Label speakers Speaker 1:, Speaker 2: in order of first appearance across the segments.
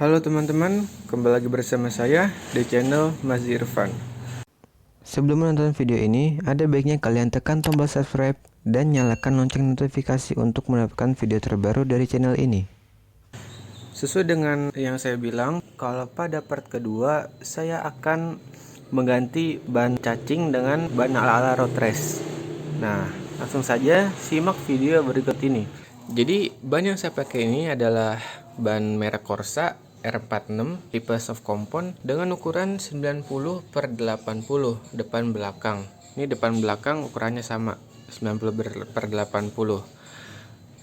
Speaker 1: Halo teman-teman, kembali lagi bersama saya di channel Mas Irfan. Sebelum menonton video ini, ada baiknya kalian tekan tombol subscribe dan nyalakan lonceng notifikasi untuk mendapatkan video terbaru dari channel ini. Sesuai dengan yang saya bilang, kalau pada part kedua saya akan mengganti ban cacing dengan ban ala-ala road race. Nah, langsung saja simak video berikut ini. Jadi ban yang saya pakai ini adalah ban merek Corsa R46 tipe soft compound dengan ukuran 90/80 depan belakang. Ini depan belakang ukurannya sama 90/80.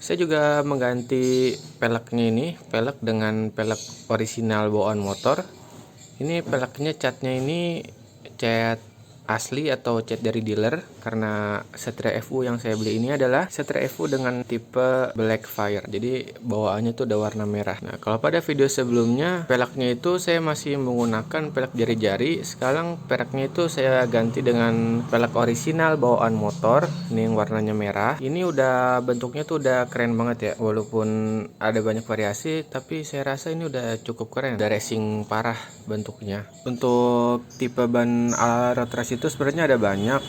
Speaker 1: Saya juga mengganti peleknya ini, pelek dengan pelek orisinal bawaan motor. Ini peleknya catnya ini cat asli atau cat dari dealer, karena Satria FU yang saya beli ini adalah Satria FU dengan tipe Black Fire, jadi bawaannya tuh ada warna merah. Nah, kalau pada video sebelumnya peleknya itu saya masih menggunakan pelek jari-jari, sekarang peleknya itu saya ganti dengan pelek orisinal bawaan motor, ini yang warnanya merah. Ini udah bentuknya tuh udah keren banget ya, walaupun ada banyak variasi tapi saya rasa ini udah cukup keren, udah racing parah bentuknya. Untuk tipe ban ala road race itu sebenarnya ada banyak,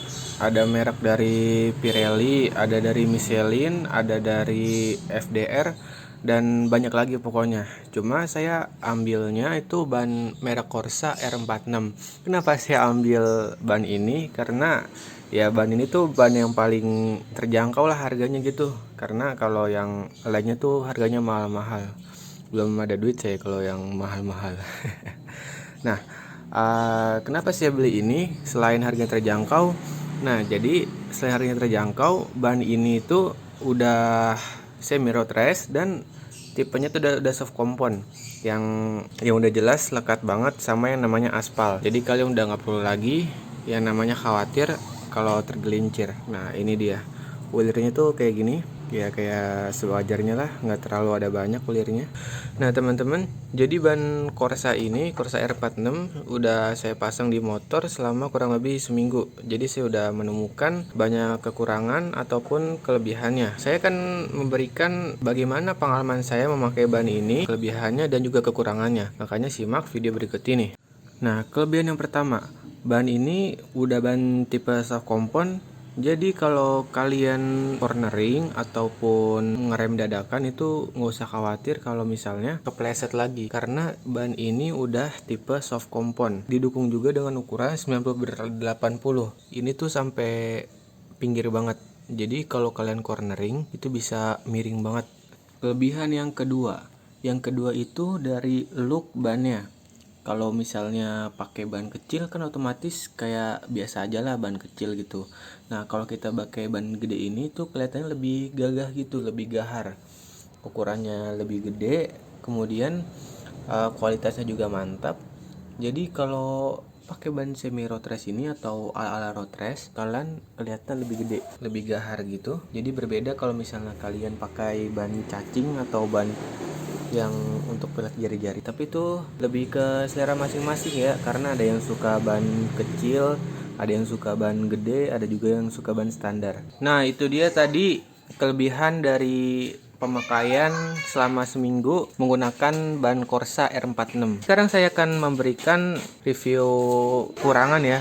Speaker 1: ada merek dari Pirelli, ada dari Michelin, ada dari FDR, dan banyak lagi pokoknya. Cuma saya ambilnya itu ban merek Corsa R46. Kenapa saya ambil ban ini? Karena ya ban ini tuh ban yang paling terjangkau lah harganya gitu. Karena kalau yang lainnya tuh harganya mahal-mahal. Belum ada duit saya kalau yang mahal-mahal. Nah, kenapa saya beli ini selain harganya terjangkau? Nah, jadi selain harganya terjangkau, ban ini tuh udah semi road race dan tipenya tuh udah soft compound yang udah jelas lekat banget sama yang namanya aspal. Jadi kalian udah nggak perlu lagi yang namanya khawatir kalau tergelincir. Nah, ini dia. Welirnya tuh kayak gini, ya kayak sewajarnya lah, nggak terlalu ada banyak welirnya. Nah teman-teman, jadi ban Corsa ini, Corsa R46 udah saya pasang di motor selama kurang lebih seminggu. Jadi saya udah menemukan banyak kekurangan ataupun kelebihannya. Saya akan memberikan bagaimana pengalaman saya memakai ban ini, kelebihannya dan juga kekurangannya. Makanya simak video berikut ini. Nah, kelebihan yang pertama, ban ini udah ban tipe soft compound. Jadi kalau kalian cornering ataupun ngerem dadakan itu nggak usah khawatir kalau misalnya kepleset lagi, karena ban ini udah tipe soft compound. Didukung juga dengan ukuran 90/80. Ini tuh sampai pinggir banget. Jadi kalau kalian cornering itu bisa miring banget. Kelebihan yang kedua itu dari look bannya. Kalau misalnya pakai ban kecil kan otomatis kayak biasa aja lah ban kecil gitu. Nah, kalau kita pakai ban gede ini tuh kelihatannya lebih gagah gitu, lebih gahar. Ukurannya lebih gede, kemudian kualitasnya juga mantap. Jadi kalau pakai ban semi road race ini atau ala-ala road race, kalian kelihatan lebih gede, lebih gahar gitu. Jadi berbeda kalau misalnya kalian pakai ban cacing atau ban yang untuk pelek jari-jari, tapi itu lebih ke selera masing-masing ya, karena ada yang suka ban kecil, ada yang suka ban gede, ada juga yang suka ban standar. Nah, itu dia tadi kelebihan dari pemakaian selama seminggu menggunakan ban Corsa R46. Sekarang saya akan memberikan review kurangan ya.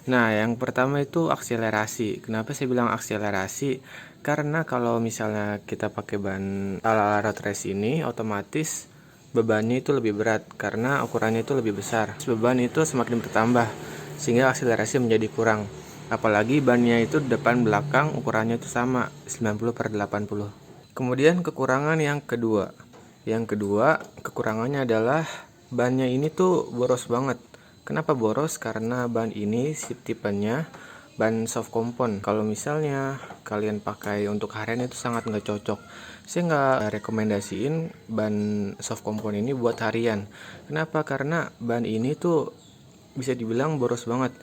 Speaker 1: Nah, yang pertama itu akselerasi. Kenapa saya bilang akselerasi? Karena kalau misalnya kita pakai ban ala road race ini, otomatis bebannya itu lebih berat karena ukurannya itu lebih besar. Beban itu semakin bertambah sehingga akselerasi menjadi kurang. Apalagi bannya itu depan belakang ukurannya itu sama 90/80. Kemudian kekurangan yang kedua. Yang kedua, kekurangannya adalah bannya ini tuh boros banget. Kenapa boros? Karena ban ini tipenya ban soft compound. Kalau misalnya kalian pakai untuk harian itu sangat nggak cocok. Saya nggak rekomendasiin ban soft compound ini buat harian. Kenapa? Karena ban ini tuh bisa dibilang boros banget.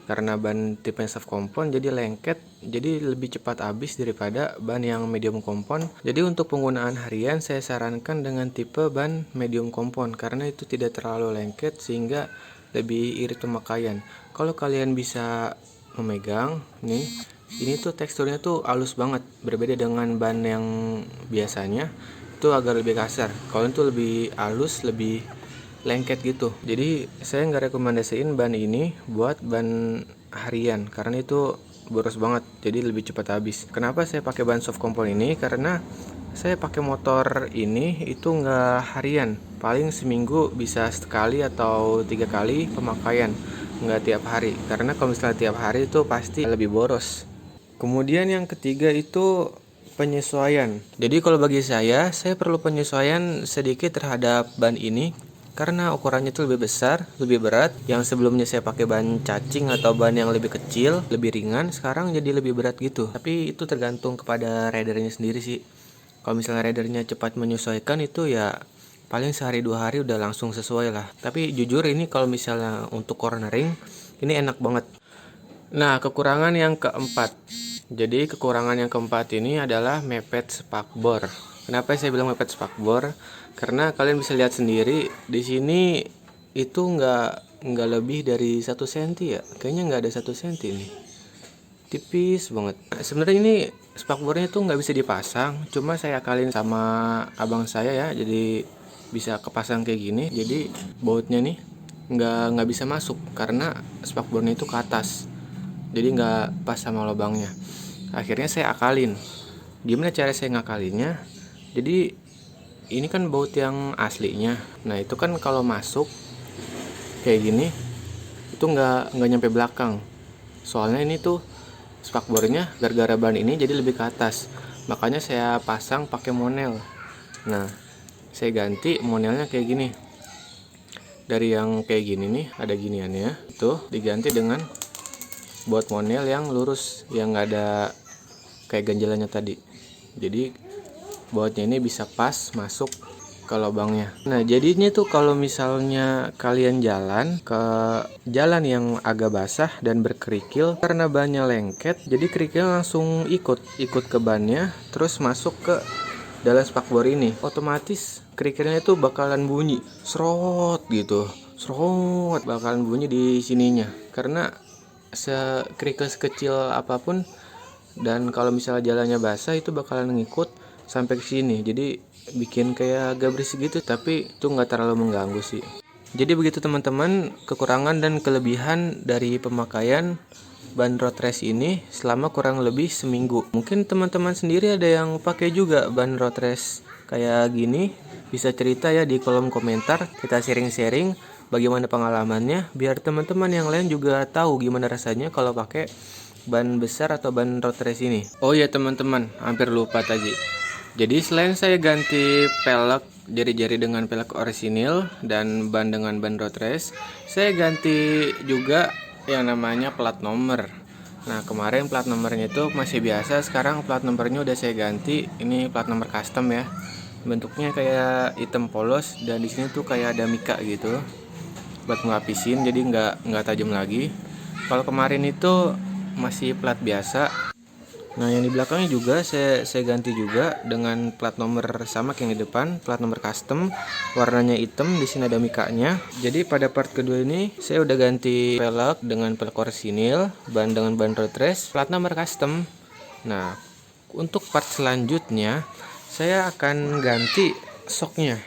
Speaker 1: Karena ban tipe soft compound jadi lengket, jadi lebih cepat habis daripada ban yang medium compound. Jadi untuk penggunaan harian saya sarankan dengan tipe ban medium compound karena itu tidak terlalu lengket sehingga lebih irit pemakaian. Kalau kalian bisa memegang nih, ini tuh teksturnya tuh halus banget, berbeda dengan ban yang biasanya. itu agak lebih kasar. Kalau itu lebih halus, lebih lengket gitu. Jadi saya nggak rekomendasiin ban ini buat ban harian karena itu boros banget, jadi lebih cepat habis. Kenapa saya pakai ban soft compound ini? Karena saya pakai motor ini itu nggak harian, paling seminggu bisa sekali atau 3 kali pemakaian, nggak tiap hari. Karena kalau misalnya tiap hari itu pasti lebih boros. Kemudian yang ketiga itu penyesuaian. Jadi kalau bagi saya perlu penyesuaian sedikit terhadap ban ini karena ukurannya itu lebih besar, lebih berat. Yang sebelumnya saya pakai ban cacing atau ban yang lebih kecil, lebih ringan, sekarang jadi lebih berat gitu. Tapi itu tergantung kepada ridernya sendiri sih. Kalau misalnya ridernya cepat menyesuaikan itu ya paling sehari 2 hari udah langsung sesuai lah. Tapi jujur ini kalau misalnya untuk cornering ini enak banget. Nah, kekurangan yang keempat. Jadi kekurangan yang keempat ini adalah mepet spakbor. Kenapa saya bilang mepet spakbor? Karena kalian bisa lihat sendiri di sini itu nggak lebih dari 1 cm ya. Kayaknya nggak ada 1 cm nih. Tipis banget. Sebenarnya ini spakbornya tuh nggak bisa dipasang. Cuma saya akalin sama abang saya ya. Jadi bisa kepasang kayak gini. Jadi bautnya nih nggak bisa masuk karena spakbornya itu ke atas. Jadi nggak pas sama lubangnya. Akhirnya saya akalin. Gimana cara saya ngakalinnya? Jadi ini kan baut yang aslinya. Nah itu kan kalau masuk kayak gini itu nggak nyampe belakang. Soalnya ini tuh spakbornya gara-gara ban ini jadi lebih ke atas. Makanya saya pasang pakai monel. Nah saya ganti monelnya kayak gini. Dari yang kayak gini nih ada giniannya, tuh diganti dengan buat monel yang lurus, yang nggak ada kayak ganjalannya tadi. Jadi bautnya ini bisa pas masuk ke lubangnya. Nah jadinya tuh kalau misalnya kalian jalan ke jalan yang agak basah dan berkerikil, karena bannya lengket jadi kerikil langsung ikut ke bannya, terus masuk ke dalam spakbor ini. Otomatis kerikilnya itu bakalan bunyi serot gitu, serot, bakalan bunyi di sininya karena kerikil sekecil apapun. Dan kalau misalnya jalannya basah itu bakalan ngikut sampai ke sini. Jadi bikin kayak agak berisik gitu, tapi itu nggak terlalu mengganggu sih. Jadi begitu teman-teman, kekurangan dan kelebihan dari pemakaian ban road race ini selama kurang lebih seminggu. Mungkin teman-teman sendiri ada yang pakai juga ban road race kayak gini. Bisa cerita ya di kolom komentar, kita sharing-sharing bagaimana pengalamannya, biar teman-teman yang lain juga tahu gimana rasanya kalau pakai ban besar atau ban road race ini. Oh ya teman-teman, hampir lupa tadi. Jadi selain saya ganti pelek jari-jari dengan pelek orisinil dan ban dengan ban road race, saya ganti juga yang namanya plat nomor. Nah kemarin plat nomornya itu masih biasa, sekarang plat nomornya udah saya ganti. Ini plat nomor custom ya. Bentuknya kayak hitam polos dan di sini tuh kayak ada mika gitu buat ngelapisin, jadi nggak tajam lagi. Kalau kemarin itu masih plat biasa. Nah yang di belakangnya juga saya ganti juga dengan plat nomor sama kayak yang di depan, plat nomor custom, warnanya hitam, di sini ada mikanya. Jadi pada part kedua ini saya udah ganti pelek dengan pelek orisinil, ban dengan ban road race, plat nomor custom. Nah untuk part selanjutnya saya akan ganti shocknya.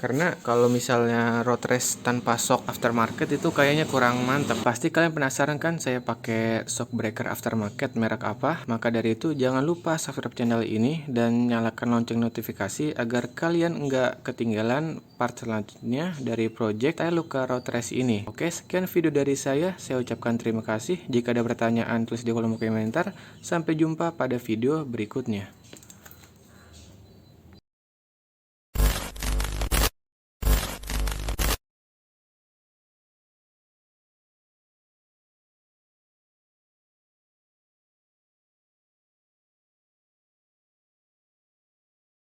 Speaker 1: Karena kalau misalnya road race tanpa shock aftermarket itu kayaknya kurang mantap. Pasti kalian penasaran kan saya pakai shock breaker aftermarket merek apa? Maka dari itu jangan lupa subscribe channel ini dan nyalakan lonceng notifikasi agar kalian nggak ketinggalan part selanjutnya dari project Tailuka road race ini. Oke, sekian video dari saya ucapkan terima kasih. Jika ada pertanyaan tulis di kolom komentar. Sampai jumpa pada video berikutnya.